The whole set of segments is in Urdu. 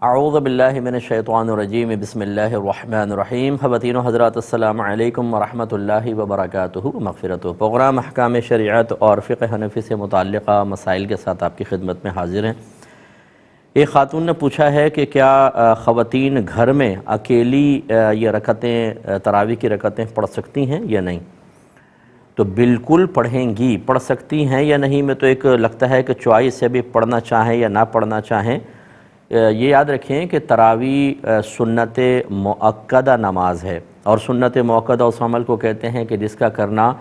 اعوذ باللہ من الشیطان الرجیم بسم اللہ الرحمن الرحیم خواتین و حضرات السلام علیکم ورحمۃ اللہ وبرکاتہ مغفرتہ۔ پروگرام احکام شریعت اور فقہ حنفی سے متعلقہ مسائل کے ساتھ آپ کی خدمت میں حاضر ہیں۔ ایک خاتون نے پوچھا ہے کہ کیا خواتین گھر میں اکیلی یہ رکعتیں تراویح کی رکعتیں پڑھ سکتی ہیں یا نہیں؟ تو بالکل پڑھیں گی، پڑھ سکتی ہیں یا نہیں میں تو ایک لگتا ہے کہ چوائس ہے بھی پڑھنا چاہیں یا نہ پڑھنا چاہیں۔ یہ یاد رکھیں کہ تراویح سنت مؤکدہ نماز ہے، اور سنت مؤکدہ اس عمل کو کہتے ہیں کہ جس کا کرنا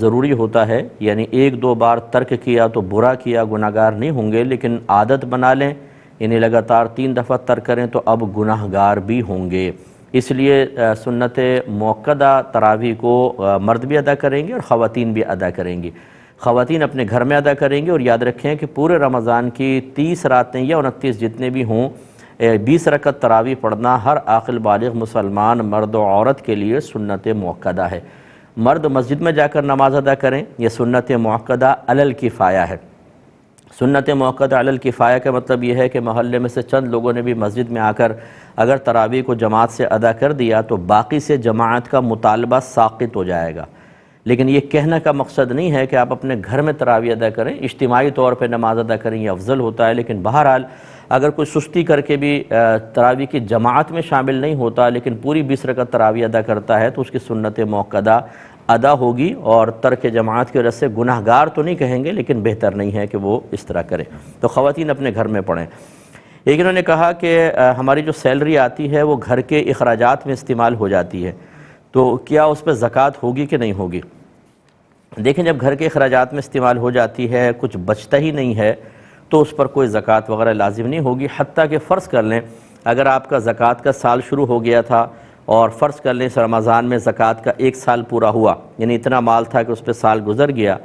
ضروری ہوتا ہے، یعنی ایک دو بار ترک کیا تو برا کیا، گناہ گار نہیں ہوں گے، لیکن عادت بنا لیں، یعنی لگاتار 3 دفعہ ترک کریں تو اب گناہ گار بھی ہوں گے۔ اس لیے سنت مؤکدہ تراویح کو مرد بھی ادا کریں گے اور خواتین بھی ادا کریں گی۔ خواتین اپنے گھر میں ادا کریں گے، اور یاد رکھیں کہ پورے رمضان کی 30 راتیں یا 29 جتنے بھی ہوں 20 رکعت تراویح پڑھنا ہر عاقل بالغ مسلمان مرد و عورت کے لیے سنت مؤکدہ ہے۔ مرد مسجد میں جا کر نماز ادا کریں، یہ سنت مؤکدہ علی الکفایہ ہے۔ سنت مؤکدہ علی الکفایہ کا مطلب یہ ہے کہ محلے میں سے چند لوگوں نے بھی مسجد میں آ کر اگر تراویح کو جماعت سے ادا کر دیا تو باقی سے جماعت کا مطالبہ ساقط ہو جائے گا۔ لیکن یہ کہنے کا مقصد نہیں ہے کہ آپ اپنے گھر میں تراویح ادا کریں، اجتماعی طور پہ نماز ادا کریں، یہ افضل ہوتا ہے۔ لیکن بہرحال اگر کوئی سستی کر کے بھی تراویح کی جماعت میں شامل نہیں ہوتا لیکن پوری 20 رکعت تراویح ادا کرتا ہے تو اس کی سنت مؤکدہ ادا ہوگی، اور ترک جماعت کی وجہ سے گناہ گار تو نہیں کہیں گے، لیکن بہتر نہیں ہے کہ وہ اس طرح کرے۔ تو خواتین اپنے گھر میں پڑھیں۔ ایک انہوں نے کہا کہ ہماری جو سیلری آتی ہے وہ گھر کے اخراجات میں استعمال ہو جاتی ہے، تو کیا اس پہ زکوٰۃ ہوگی کہ نہیں ہوگی؟ دیکھیں، جب گھر کے اخراجات میں استعمال ہو جاتی ہے، کچھ بچتا ہی نہیں ہے تو اس پر کوئی زکوٰۃ وغیرہ لازم نہیں ہوگی۔ حتیٰ کہ فرض کر لیں اگر آپ کا زکوٰۃ کا سال شروع ہو گیا تھا اور فرض کر لیں اس رمضان میں زکوٰۃ کا 1 سال پورا ہوا، یعنی اتنا مال تھا کہ اس پہ سال گزر گیا،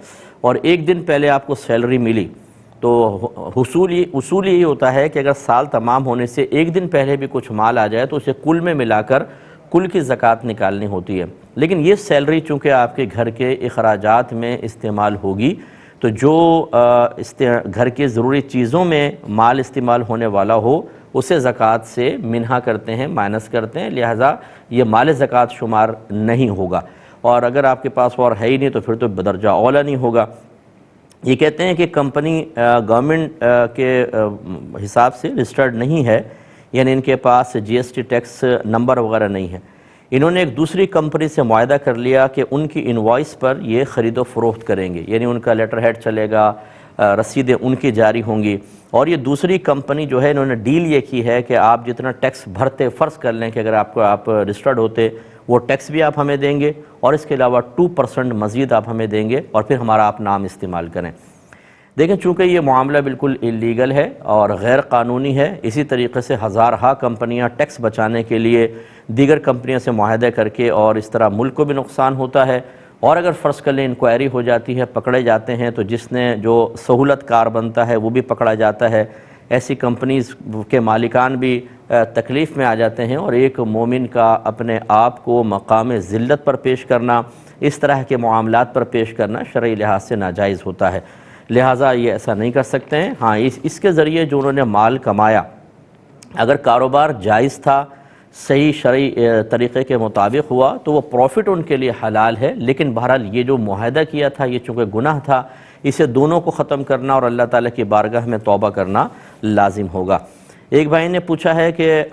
اور 1 دن پہلے آپ کو سیلری ملی، تو اصول یہی ہوتا ہے کہ اگر سال تمام ہونے سے 1 دن پہلے بھی کچھ مال آ جائے تو اسے کل میں ملا کر کل کی زکوٰۃ نکالنی ہوتی ہے۔ لیکن یہ سیلری چونکہ آپ کے گھر کے اخراجات میں استعمال ہوگی، تو جو گھر کی ضروری چیزوں میں مال استعمال ہونے والا ہو اسے زکوٰۃ سے منہا کرتے ہیں، مائنس کرتے ہیں، لہٰذا یہ مال زکوٰۃ شمار نہیں ہوگا۔ اور اگر آپ کے پاس اور ہے ہی نہیں تو پھر تو بدرجہ اولا نہیں ہوگا۔ یہ کہتے ہیں کہ کمپنی گورنمنٹ کے حساب سے رجسٹرڈ نہیں ہے، یعنی ان کے پاس GST ٹیکس نمبر وغیرہ نہیں ہے۔ انہوں نے ایک دوسری کمپنی سے معاہدہ کر لیا کہ ان کی انوائس پر یہ خرید و فروخت کریں گے، یعنی ان کا لیٹر ہیڈ چلے گا، رسیدیں ان کی جاری ہوں گی، اور یہ دوسری کمپنی جو ہے انہوں نے ڈیل یہ کی ہے کہ آپ جتنا ٹیکس بھرتے، فرض کر لیں کہ اگر آپ رجسٹرڈ ہوتے وہ ٹیکس بھی آپ ہمیں دیں گے، اور اس کے علاوہ 2% مزید آپ ہمیں دیں گے، اور پھر ہمارا آپ نام استعمال کریں۔ دیکھیں، چونکہ یہ معاملہ بالکل اللیگل ہے اور غیر قانونی ہے، اسی طریقے سے ہزارہا کمپنیاں ٹیکس بچانے کے لیے دیگر کمپنیوں سے معاہدے کر کے، اور اس طرح ملک کو بھی نقصان ہوتا ہے، اور اگر فرض کر لیں انکوائری ہو جاتی ہے، پکڑے جاتے ہیں، تو جس نے جو سہولت کار بنتا ہے وہ بھی پکڑا جاتا ہے، ایسی کمپنیز کے مالکان بھی تکلیف میں آ جاتے ہیں، اور ایک مومن کا اپنے آپ کو مقام ذلت پر پیش کرنا، اس طرح کے معاملات پر پیش کرنا شرعی لحاظ سے ناجائز ہوتا ہے، لہٰذا یہ ایسا نہیں کر سکتے ہیں۔ ہاں، اس کے ذریعے جو انہوں نے مال کمایا، اگر کاروبار جائز تھا، صحیح شرعی طریقے کے مطابق ہوا تو وہ پروفٹ ان کے لیے حلال ہے، لیکن بہرحال یہ جو معاہدہ کیا تھا یہ چونکہ گناہ تھا، اسے دونوں کو ختم کرنا اور اللہ تعالیٰ کی بارگاہ میں توبہ کرنا لازم ہوگا۔ ایک بھائی نے پوچھا ہے کہ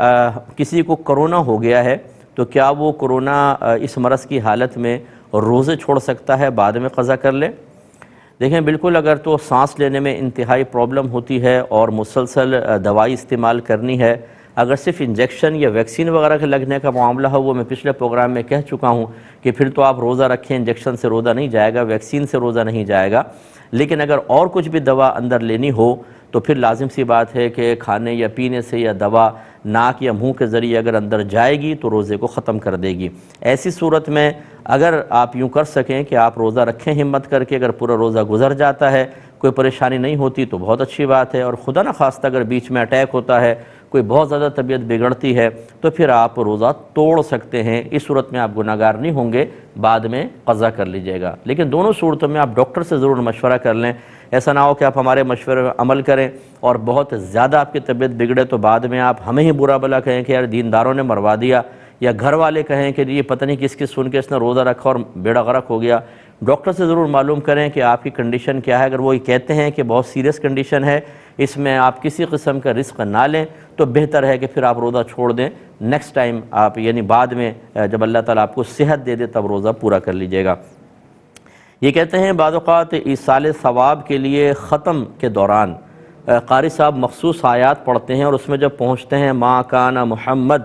کسی کو کرونا ہو گیا ہے تو کیا وہ کرونا اس مرض کی حالت میں روزے چھوڑ سکتا ہے، بعد میں قضا کر لے؟ دیکھیں، بالکل اگر تو سانس لینے میں انتہائی پرابلم ہوتی ہے اور مسلسل دوائی استعمال کرنی ہے، اگر صرف انجیکشن یا ویکسین وغیرہ کے لگنے کا معاملہ ہو، وہ میں پچھلے پروگرام میں کہہ چکا ہوں کہ پھر تو آپ روزہ رکھیں، انجیکشن سے روزہ نہیں جائے گا، ویکسین سے روزہ نہیں جائے گا۔ لیکن اگر اور کچھ بھی دوا اندر لینی ہو تو پھر لازم سی بات ہے کہ کھانے یا پینے سے یا دوا ناک یا منہ کے ذریعے اگر اندر جائے گی تو روزے کو ختم کر دے گی۔ ایسی صورت میں اگر آپ یوں کر سکیں کہ آپ روزہ رکھیں ہمت کر کے، اگر پورا روزہ گزر جاتا ہے، کوئی پریشانی نہیں ہوتی تو بہت اچھی بات ہے، اور خدا نخواستہ اگر بیچ میں اٹیک ہوتا ہے، کوئی بہت زیادہ طبیعت بگڑتی ہے تو پھر آپ روزہ توڑ سکتے ہیں، اس صورت میں آپ گناہ گار نہیں ہوں گے، بعد میں قضا کر لیجئے گا۔ لیکن دونوں صورتوں میں آپ ڈاکٹر سے ضرور مشورہ کر لیں ایسا نہ ہو کہ آپ ہمارے مشورے پر عمل کریں اور بہت زیادہ آپ کی طبیعت بگڑے تو بعد میں آپ ہمیں ہی برا بھلا کہیں کہ یار دینداروں نے مروا دیا، یا گھر والے کہیں کہ یہ پتہ نہیں کس کی سن کے اس نے روزہ رکھا اور بیڑا غرق ہو گیا۔ ڈاکٹر سے ضرور معلوم کریں کہ آپ کی کنڈیشن کیا ہے۔ اگر وہ یہ کہتے ہیں کہ بہت سیریس کنڈیشن ہے، اس میں آپ کسی قسم کا رزق نہ لیں، تو بہتر ہے کہ پھر آپ روزہ چھوڑ دیں، نیکسٹ ٹائم آپ یعنی بعد میں جب اللہ تعالیٰ آپ کو صحت دے دے تب روزہ پورا کر لیجئے گا۔ یہ کہتے ہیں بعض اوقات ایصال ثواب کے لیے ختم کے دوران قاری صاحب مخصوص آیات پڑھتے ہیں، اور اس میں جب پہنچتے ہیں ما کان محمد،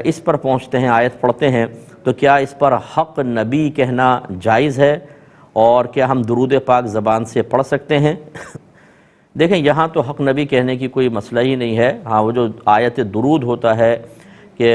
اس پر پہنچتے ہیں، آیت پڑھتے ہیں، تو کیا اس پر حق نبی کہنا جائز ہے، اور کیا ہم درود پاک زبان سے پڑھ سکتے ہیں؟ دیکھیں یہاں تو حق نبی کہنے کی کوئی مسئلہ ہی نہیں ہے۔ ہاں وہ جو آیت درود ہوتا ہے کہ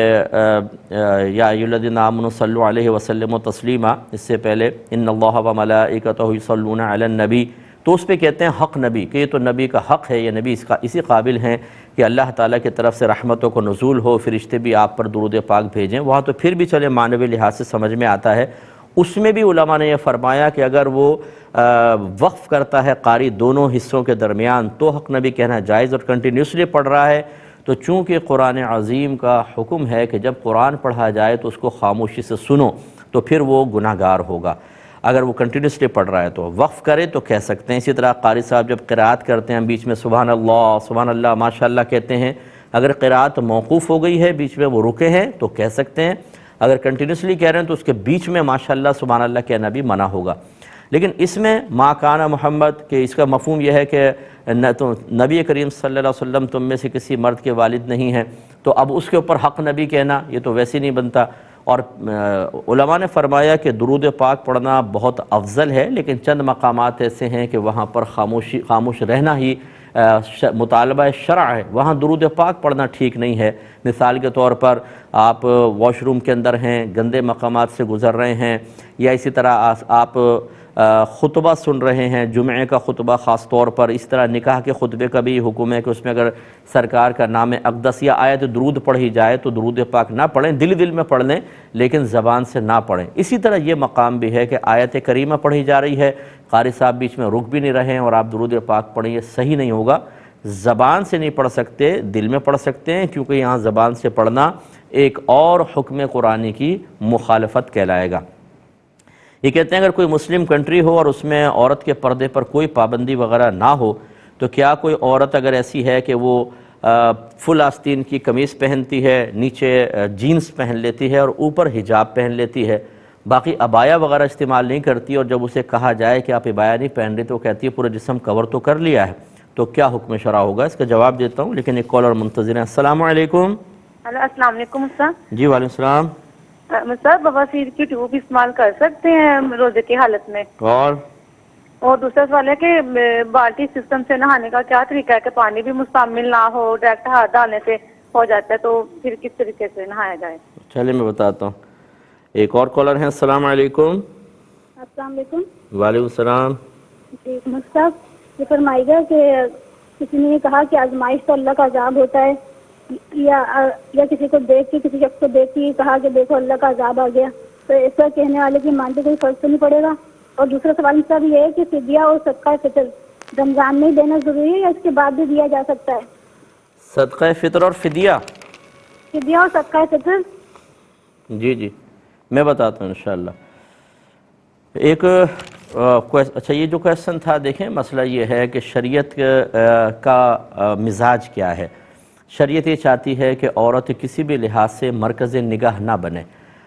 یا ایھا الذین آمنوا صلوا علیہ وسلموا تسلیما، اس سے پہلے ان اللہ و ملائکتہ یصلون علی النبی، تو اس پہ کہتے ہیں حق نبی، کہ یہ تو نبی کا حق ہے، یہ نبی اسی قابل ہیں کہ اللہ تعالیٰ کی طرف سے رحمتوں کو نزول ہو، فرشتے بھی آپ پر درود پاک بھیجیں۔ وہاں تو پھر بھی چلے معنوی لحاظ سے سمجھ میں آتا ہے۔ اس میں بھی علماء نے یہ فرمایا کہ اگر وہ وقف کرتا ہے قاری دونوں حصوں کے درمیان تو حق نبی کہنا جائز، اور کنٹینیوسلی پڑھ رہا ہے تو چونکہ قرآن عظیم کا حکم ہے کہ جب قرآن پڑھا جائے تو اس کو خاموشی سے سنو، تو پھر وہ گناہ گار ہوگا۔ اگر وہ کنٹینیوسلی پڑھ رہا ہے تو وقف کرے تو کہہ سکتے ہیں۔ اسی طرح قاری صاحب جب قرأت کرتے ہیں بیچ میں سبحان اللہ ماشاءاللہ کہتے ہیں، اگر قرأت موقوف ہو گئی ہے بیچ میں وہ رکے ہیں تو کہہ سکتے ہیں، اگر کنٹینیوسلی کہہ رہے ہیں تو اس کے بیچ میں ماشاءاللہ سبحان اللہ کہنا بھی منع ہوگا۔ لیکن اس میں ما کان محمد کہ اس کا مفہوم یہ ہے کہ نبی کریم صلی اللہ علیہ وسلم تم میں سے کسی مرد کے والد نہیں ہیں، تو اب اس کے اوپر حق نبی کہنا یہ تو ویسے نہیں بنتا۔ اور علماء نے فرمایا کہ درود پاک پڑھنا بہت افضل ہے، لیکن چند مقامات ایسے ہیں کہ وہاں پر خاموش رہنا ہی مطالبہ شرع ہے، وہاں درود پاک پڑھنا ٹھیک نہیں ہے۔ مثال کے طور پر آپ واش روم کے اندر ہیں، گندے مقامات سے گزر رہے ہیں، یا اسی طرح آپ خطبہ سن رہے ہیں، جمعے کا خطبہ خاص طور پر، اس طرح نکاح کے خطبے کا بھی حکم ہے کہ اس میں اگر سرکار کا نام اقدس یا آیت درود پڑھی جائے تو درود پاک نہ پڑھیں، دل میں پڑھ لیں لیکن زبان سے نہ پڑھیں۔ اسی طرح یہ مقام بھی ہے کہ آیت کریمہ پڑھی جا رہی ہے، قاری صاحب بیچ میں رک بھی نہیں رہے ہیں اور آپ درود پاک پڑھیں، یہ صحیح نہیں ہوگا۔ زبان سے نہیں پڑھ سکتے، دل میں پڑھ سکتے ہیں، کیونکہ یہاں زبان سے پڑھنا ایک اور حکم قرآنی کی مخالفت کہلائے گا۔ یہ کہتے ہیں اگر کوئی مسلم کنٹری ہو اور اس میں عورت کے پردے پر کوئی پابندی وغیرہ نہ ہو، تو کیا کوئی عورت اگر ایسی ہے کہ وہ فل آستین کی قمیص پہنتی ہے، نیچے جینز پہن لیتی ہے اور اوپر حجاب پہن لیتی ہے، باقی عبایا وغیرہ استعمال نہیں کرتی، اور جب اسے کہا جائے کہ آپ عبایا نہیں پہن رہے تو کہتی ہے پورا جسم کور تو کر لیا ہے، تو کیا حکم شرع ہوگا؟ اس کا جواب دیتا ہوں، لیکن ایک کالر منتظر ہیں۔ السلام علیکم۔ السلام علیکم استاد۔ جی وعلیکم السلام۔ استاد بواسیر کی ٹیوب استعمال کر سکتے ہیں روزے کی حالت میں؟ اور دوسرا سوال ہے کہ بالٹی سسٹم سے نہانے کا کیا طریقہ ہے کہ پانی بھی مستعمل نہ ہو، ڈائریکٹ ہاتھ ڈالنے سے ہو جاتا ہے، تو پھر کس طریقے سے نہایا جائے؟ چلے میں بتاتا ہوں۔ ایک اور کالر ہیں۔ السلام علیکم۔ السلام علیکم۔ وعلیکم السلام۔ جی صاحب یہ فرمائے گا کہ کسی نے یہ کہا کہ آزمائش تو اللہ کا عذاب ہوتا ہے، یا کسی کو دیکھ کے کسی شخص کو دیکھ کے کہا کہ دیکھو اللہ کا عذاب آ گیا، تو ایسا کہنے والے کی مان پہ کوئی فرق تو نہیں پڑے گا؟ اور دوسرا سوال صاحب یہ ہے کہ فدیہ اور صدقہ فطر رمضان میں دینا ضروری ہے یا اس کے بعد بھی دیا جا سکتا ہے؟ صدقہ فطر اور فدیہ اور صدقہ فطر؟ جی میں بتاتا ہوں انشاءاللہ۔ اچھا یہ جو کویسچن تھا، دیکھیں مسئلہ یہ ہے کہ شریعت کا مزاج کیا ہے۔ شریعت یہ چاہتی ہے کہ عورت کسی بھی لحاظ سے مرکز نگاہ نہ بنے،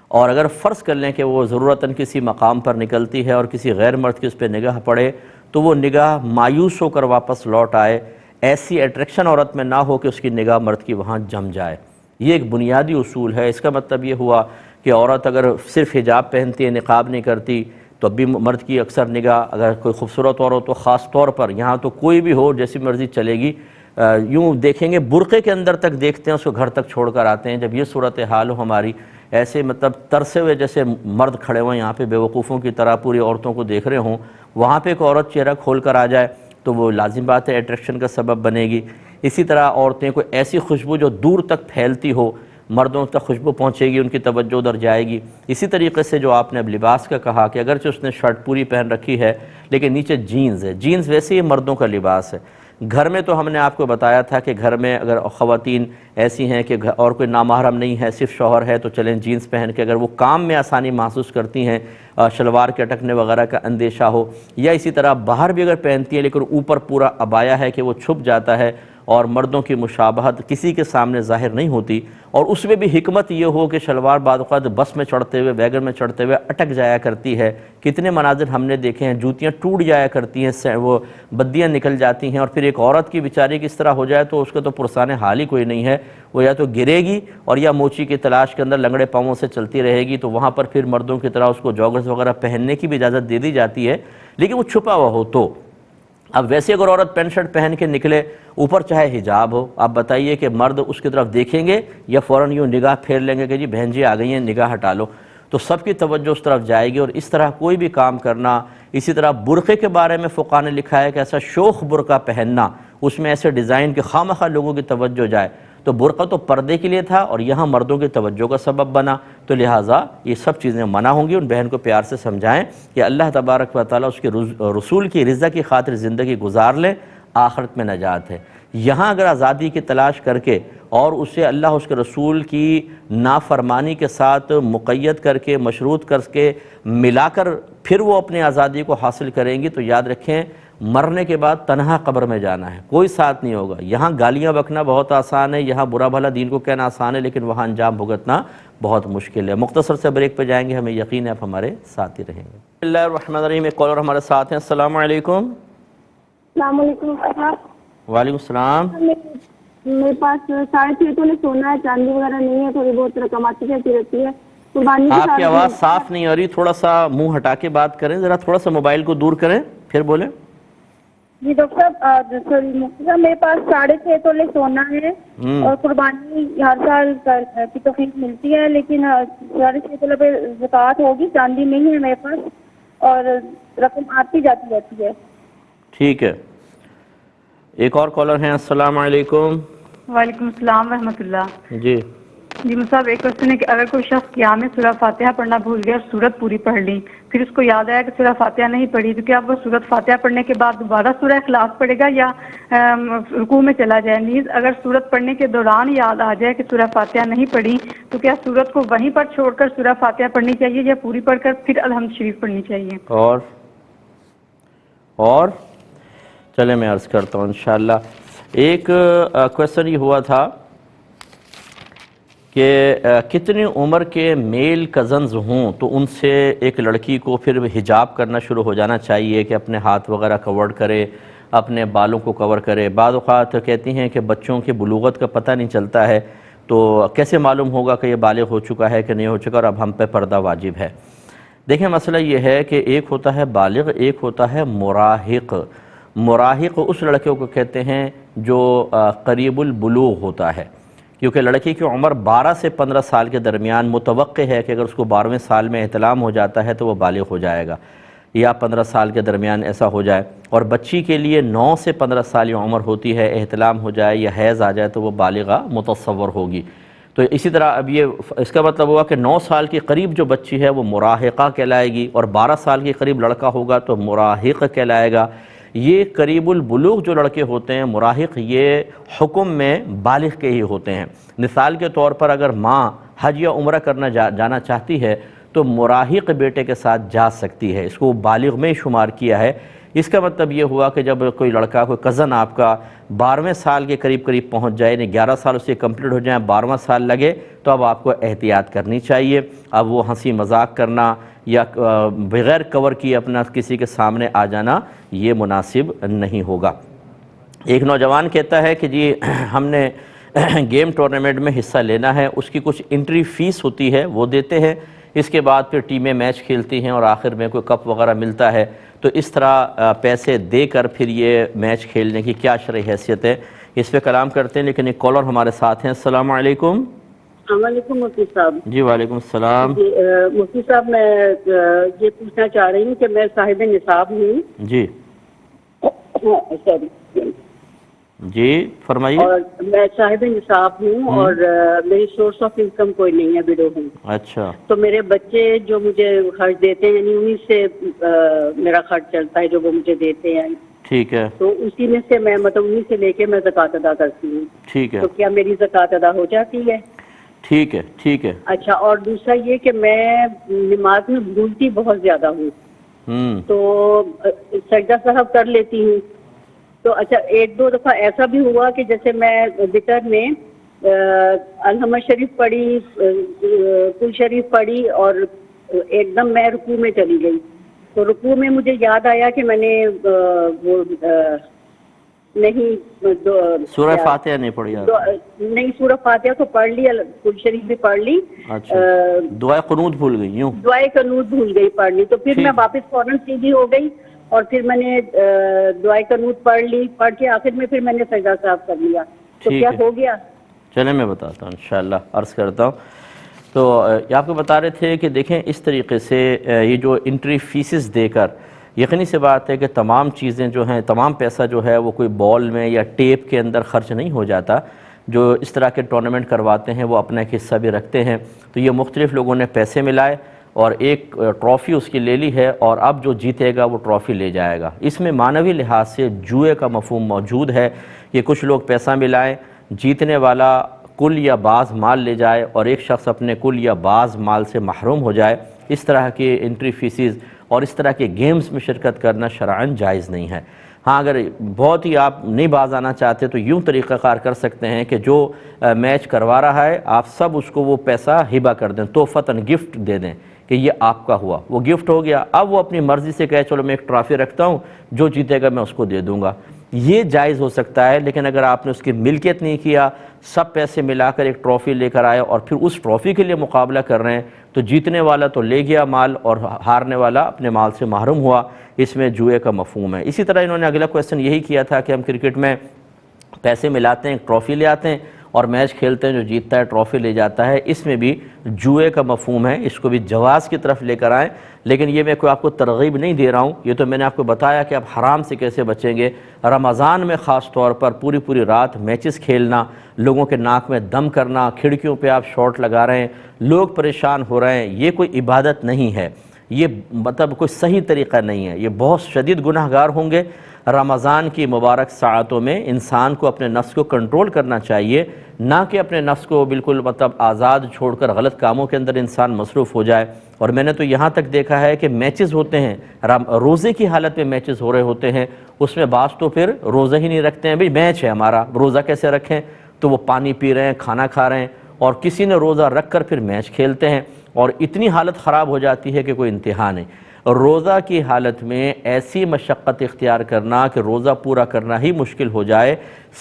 اور اگر فرض کر لیں کہ وہ ضرورتاً کسی مقام پر نکلتی ہے اور کسی غیر مرد کی اس پہ نگاہ پڑے تو وہ نگاہ مایوس ہو کر واپس لوٹ آئے، ایسی اٹریکشن عورت میں نہ ہو کہ اس کی نگاہ مرد کی وہاں جم جائے۔ یہ ایک بنیادی اصول ہے۔ اس کا مطلب یہ ہوا کہ عورت اگر صرف حجاب پہنتی ہے، نقاب نہیں کرتی، تو اب بھی مرد کی اکثر نگاہ، اگر کوئی خوبصورت عورت ہو تو خاص طور پر، یہاں تو کوئی بھی ہو جیسی مرضی چلے گی، یوں دیکھیں گے برقعے کے اندر تک دیکھتے ہیں، اس کو گھر تک چھوڑ کر آتے ہیں۔ جب یہ صورتحال ہو ہماری، ایسے مطلب ترسے ہوئے جیسے مرد کھڑے ہوئے یہاں پہ بے وقوفوں کی طرح پوری عورتوں کو دیکھ رہے ہوں، وہاں پہ کوئی عورت چہرہ کھول کر آ جائے تو وہ لازم بات ہے اٹریکشن کا سبب بنے گی۔ اسی طرح عورتیں کوئی ایسی خوشبو جو دور تک پھیلتی ہو، مردوں تک خوشبو پہنچے گی، ان کی توجہ ادھر جائے گی۔ اسی طریقے سے جو آپ نے اب لباس کا کہا کہ اگرچہ اس نے شرٹ پوری پہن رکھی ہے لیکن نیچے جینز ہے، جینز ویسے ہی مردوں کا لباس ہے۔ گھر میں تو ہم نے آپ کو بتایا تھا کہ گھر میں اگر خواتین ایسی ہیں کہ اور کوئی نامحرم نہیں ہے، صرف شوہر ہے، تو چلیں جینز پہن کے، اگر وہ کام میں آسانی محسوس کرتی ہیں، شلوار کے اٹکنے وغیرہ کا اندیشہ ہو، یا اسی طرح باہر بھی اگر پہنتی ہیں لیکن اوپر پورا عبایا ہے کہ وہ چھپ جاتا ہے اور مردوں کی مشابہت کسی کے سامنے ظاہر نہیں ہوتی، اور اس میں بھی حکمت یہ ہو کہ شلوار بعض اوقات بس میں چڑھتے ہوئے، ویگن میں چڑھتے ہوئے اٹک جایا کرتی ہے۔ کتنے مناظر ہم نے دیکھے ہیں، جوتیاں ٹوٹ جایا کرتی ہیں، وہ بدیاں نکل جاتی ہیں، اور پھر ایک عورت کی بیچاری کس طرح ہو جائے تو اس کا تو پرسان حال ہی کوئی نہیں ہے، وہ یا تو گرے گی اور یا موچی کی تلاش کے اندر لنگڑے پاؤں سے چلتی رہے گی، تو وہاں پر پھر مردوں کی طرح اس کو جوگرز وغیرہ پہننے کی بھی اجازت دے دی جاتی ہے، لیکن وہ چھپا ہوا ہو تو۔ اب ویسے اگر عورت پینٹ شرٹ پہن کے نکلے، اوپر چاہے حجاب ہو، آپ بتائیے کہ مرد اس کی طرف دیکھیں گے یا فوراً یوں نگاہ پھیر لیں گے کہ جی بہن جی آ گئی ہیں، نگاہ ہٹا لو؟ تو سب کی توجہ اس طرف جائے گی، اور اس طرح کوئی بھی کام کرنا۔ اسی طرح برقعے کے بارے میں فقہاء نے لکھا ہے کہ ایسا شوخ برقع پہننا، اس میں ایسے ڈیزائن کے خواہ لوگوں کی توجہ جائے، تو برقع تو پردے کے لیے تھا اور یہاں مردوں کی توجہ کا سبب بنا، تو لہٰذا یہ سب چیزیں منع ہوں گی۔ ان بہن کو پیار سے سمجھائیں کہ اللہ تبارک و تعالیٰ اس کے رسول کی رضا کی خاطر زندگی گزار لیں، آخرت میں نجات ہے۔ یہاں اگر آزادی کی تلاش کر کے اور اسے اللہ اس کے رسول کی نافرمانی کے ساتھ مقید کر کے، مشروط کر کے ملا کر پھر وہ اپنی آزادی کو حاصل کریں گی، تو یاد رکھیں مرنے کے بعد تنہا قبر میں جانا ہے، کوئی ساتھ نہیں ہوگا۔ یہاں گالیاں بکنا بہت آسان ہے، یہاں برا بھلا دین کو کہنا آسان ہے، لیکن وہاں انجام بھگتنا بہت مشکل ہے۔ مختصر سے بریک پہ جائیں گے، ہمیں یقین ہے آپ ہمارے ساتھ ہی رہیں گے۔ بسم اللہ الرحمن الرحیم، ایک کالر ہمارے ساتھ ہیں۔ السلام علیکم۔ السلام علیکم صاحب۔ وعلیکم السلام۔ میرے پاس 6.5 تولے سونا ہے، چاندی وغیرہ نہیں ہے، تھوڑی بہت رقم آتی رہتی ہے قربانی کی۔ آپ کی آواز صاف نہیں آ رہی، تھوڑا سا منہ ہٹا کے بات کریں، ذرا تھوڑا سا موبائل کو دور کریں پھر بولیں۔ جی ڈاکٹر صاحب، میرے پاس 6.5 تولے سونا ہے اور قربانی ہر سال کی توفیق ملتی ہے، لیکن 6.5 تولے پہ زکوٰۃ ہوگی، چاندی نہیں ہے میرے پاس اور رقم آتی جاتی رہتی ہے۔ ٹھیک ہے، ایک اور کالر ہیں۔ السلام علیکم۔ وعلیکم السلام ورحمۃ اللہ۔ جی صاحب ایک کوشچن ہے کہ اگر کوئی شخص قیام میں سورہ فاتحہ پڑھنا بھول گیا اور سورت پوری پڑھ لی، پھر اس کو یاد آیا کہ سورہ فاتحہ نہیں پڑھی، تو کیا وہ سورت فاتحہ پڑھنے کے بعد دوبارہ سورہ اخلاص پڑھے گا یا رکوع میں چلا جائے؟ نیز اگر سورت پڑھنے کے دوران یاد آ جائے کہ سورہ فاتحہ نہیں پڑھی، تو کیا سورت کو وہیں پر چھوڑ کر سورہ فاتحہ پڑھنی چاہیے یا پوری پڑھ کر پھر الحمد شریف پڑھنی چاہیے؟ اور چلیں میں عرض کرتا ہوں انشاءاللہ۔ ایک کویسچن یہ ہوا تھا کہ کتنی عمر کے میل کزنز ہوں تو ان سے ایک لڑکی کو پھر حجاب کرنا شروع ہو جانا چاہیے کہ اپنے ہاتھ وغیرہ کور کرے، اپنے بالوں کو کور کرے۔ بعض اوقات کہتی ہیں کہ بچوں کے بلوغت کا پتہ نہیں چلتا ہے، تو کیسے معلوم ہوگا کہ یہ بالغ ہو چکا ہے کہ نہیں ہو چکا اور اب ہم پہ پردہ واجب ہے؟ دیکھیں مسئلہ یہ ہے کہ ایک ہوتا ہے بالغ، ایک ہوتا ہے مراہق۔ مراہق اس لڑکے کو کہتے ہیں جو قریب البلوغ ہوتا ہے، کیونکہ لڑکی کی عمر 12 سے 15 سال کے درمیان متوقع ہے کہ اگر اس کو 12ویں سال میں احتلام ہو جاتا ہے تو وہ بالغ ہو جائے گا، یا 15 سال کے درمیان ایسا ہو جائے۔ اور بچی کے لیے 9 سے 15 سال یہ عمر ہوتی ہے، احتلام ہو جائے یا حیض آ جائے تو وہ بالغہ متصور ہوگی۔ تو اسی طرح اب یہ اس کا مطلب ہوا کہ 9 سال کے قریب جو بچی ہے وہ مراہقہ کہلائے گی، اور 12 سال کے قریب لڑکا ہوگا تو مراہق کہلائے گا۔ یہ قریب البلوغ جو لڑکے ہوتے ہیں مراہق، یہ حکم میں بالغ کے ہی ہوتے ہیں۔ مثال کے طور پر اگر ماں حج یا عمرہ کرنا جانا چاہتی ہے تو مراہق بیٹے کے ساتھ جا سکتی ہے، اس کو بالغ میں شمار کیا ہے۔ اس کا مطلب یہ ہوا کہ جب کوئی لڑکا، کوئی کزن آپ کا 12ویں سال کے قریب پہنچ جائے، یعنی 11 سال اسے کمپلیٹ ہو جائیں، 12واں سال لگے، تو اب آپ کو احتیاط کرنی چاہیے۔ اب وہ ہنسی مذاق کرنا یا بغیر کور کیے اپنا کسی کے سامنے آ جانا یہ مناسب نہیں ہوگا۔ ایک نوجوان کہتا ہے کہ جی ہم نے گیم ٹورنامنٹ میں حصہ لینا ہے، اس کی کچھ انٹری فیس ہوتی ہے وہ دیتے ہیں، اس کے بعد پھر ٹیمیں میچ کھیلتی ہیں اور آخر میں کوئی کپ وغیرہ ملتا ہے، تو اس طرح پیسے دے کر پھر یہ میچ کھیلنے کی کیا شرعی حیثیت ہے، اس پہ کلام کرتے ہیں۔ لیکن ایک کالر ہمارے ساتھ ہیں۔ السلام علیکم۔ السلام علیکم مفتی صاحب۔ جی وعلیکم السلام۔ جی مفتی صاحب، میں یہ پوچھنا چاہ رہی ہوں کہ میں صاحب نصاب ہوں۔ جی سوری، جی فرمائیے. اور میں صاحب نصاب ہوں اور میری سورس آف انکم کوئی نہیں ہے، وڈو ہوں. اچھا. تو میرے بچے جو مجھے خرچ دیتے ہیں یعنی انہیں سے میرا خرچ چلتا ہے جو وہ مجھے دیتے ہیں. ٹھیک ہے. تو اسی میں سے میں مطلب انہیں سے لے کے میں زکوٰۃ ادا کرتی ہوں. ٹھیک ہے. تو کیا میری زکوٰۃ ادا ہو جاتی ہے؟ ٹھیک ہے. ٹھیک ہے. اچھا، اور دوسرا یہ کہ میں نماز میں بھولتی بہت زیادہ ہوں. تو سجدہ صاحب کر لیتی ہوں. تو اچھا ایک دو دفعہ ایسا بھی ہوا کہ جیسے میں وطر میں الحمد شریف پڑھی، کل شریف پڑھی اور ایک دم میں رکوع میں چلی گئی. تو رکوع میں مجھے یاد آیا کہ میں نے وہ نہیں سورہ فاتحہ نہیں پڑھی آپ؟ نہیں، سورہ فاتحہ تو پڑھ لی، کل شریف بھی پڑھ لی. اچھا، دعائے قنوت بھول گئی؟ یوں دعائے قنوت بھول گئی پڑھنی. تو پھر میں واپس فوراً سیدھی ہو گئی اور پھر میں نے دعائے قنوت پڑھ لی. پڑھ کے آخر میں پھر میں نے سجدہ صاحب کر لیا. تو کیا ہو گیا؟ چلیں میں بتاتا ہوں انشاءاللہ، عرض کرتا ہوں. تو آپ کو بتا رہے تھے کہ دیکھیں اس طریقے سے یہ جو انٹری فیسز دے کر یقینی سی بات ہے کہ تمام چیزیں جو ہیں، تمام پیسہ جو ہے وہ کوئی بال میں یا ٹیپ کے اندر خرچ نہیں ہو جاتا. جو اس طرح کے ٹورنامنٹ کرواتے ہیں وہ اپنا ایک حصہ بھی رکھتے ہیں. تو یہ مختلف لوگوں نے پیسے ملائے اور ایک ٹرافی اس کی لے لی ہے، اور اب جو جیتے گا وہ ٹرافی لے جائے گا. اس میں معنوی لحاظ سے جوئے کا مفہوم موجود ہے. یہ کچھ لوگ پیسہ ملائیں، جیتنے والا کل یا بعض مال لے جائے اور ایک شخص اپنے کل یا بعض مال سے محروم ہو جائے. اس طرح کے انٹری فیسز اور اس طرح کے گیمز میں شرکت کرنا شرعاً جائز نہیں ہے. ہاں اگر بہت ہی آپ نہیں باز آنا چاہتے تو یوں طریقہ کار کر سکتے ہیں کہ جو میچ کروا رہا ہے آپ سب اس کو وہ پیسہ ہبہ کر دیں، تحفتاً گفٹ دے دیں کہ یہ آپ کا ہوا، وہ گفٹ ہو گیا. اب وہ اپنی مرضی سے کہے چلو میں ایک ٹرافی رکھتا ہوں، جو جیتے گا میں اس کو دے دوں گا. یہ جائز ہو سکتا ہے. لیکن اگر آپ نے اس کی ملکیت نہیں کیا، سب پیسے ملا کر ایک ٹرافی لے کر آئے اور پھر اس ٹرافی کے لیے مقابلہ کر رہے ہیں، تو جیتنے والا تو لے گیا مال اور ہارنے والا اپنے مال سے محروم ہوا. اس میں جوئے کا مفہوم ہے. اسی طرح انہوں نے اگلا کویسچن یہی کیا تھا کہ ہم کرکٹ میں پیسے ملاتے ہیں، ایک ٹرافی لے آتے ہیں اور میچ کھیلتے ہیں، جو جیتتا ہے ٹرافی لے جاتا ہے. اس میں بھی جوئے کا مفہوم ہے. اس کو بھی جواز کی طرف لے کر آئیں. لیکن یہ میں کوئی آپ کو ترغیب نہیں دے رہا ہوں، یہ تو میں نے آپ کو بتایا کہ آپ حرام سے کیسے بچیں گے. رمضان میں خاص طور پر پوری رات میچز کھیلنا، لوگوں کے ناک میں دم کرنا، کھڑکیوں پہ آپ شاٹ لگا رہے ہیں، لوگ پریشان ہو رہے ہیں، یہ کوئی عبادت نہیں ہے. یہ مطلب کوئی صحیح طریقہ نہیں ہے. یہ بہت شدید گناہ گار ہوں گے. رمضان کی مبارک ساعتوں میں انسان کو اپنے نفس کو کنٹرول کرنا چاہیے، نہ کہ اپنے نفس کو بالکل مطلب آزاد چھوڑ کر غلط کاموں کے اندر انسان مصروف ہو جائے. اور میں نے تو یہاں تک دیکھا ہے کہ میچز ہوتے ہیں، روزے کی حالت میں میچز ہو رہے ہوتے ہیں، اس میں بعض تو پھر روزہ ہی نہیں رکھتے ہیں. بھئی میچ ہے ہمارا، روزہ کیسے رکھیں؟ تو وہ پانی پی رہے ہیں، کھانا کھا رہے ہیں، اور کسی نے روزہ رکھ کر پھر میچ کھیلتے ہیں، اور اتنی حالت خراب ہو جاتی ہے کہ کوئی انتہا نہیں. روزہ کی حالت میں ایسی مشقت اختیار کرنا کہ روزہ پورا کرنا ہی مشکل ہو جائے،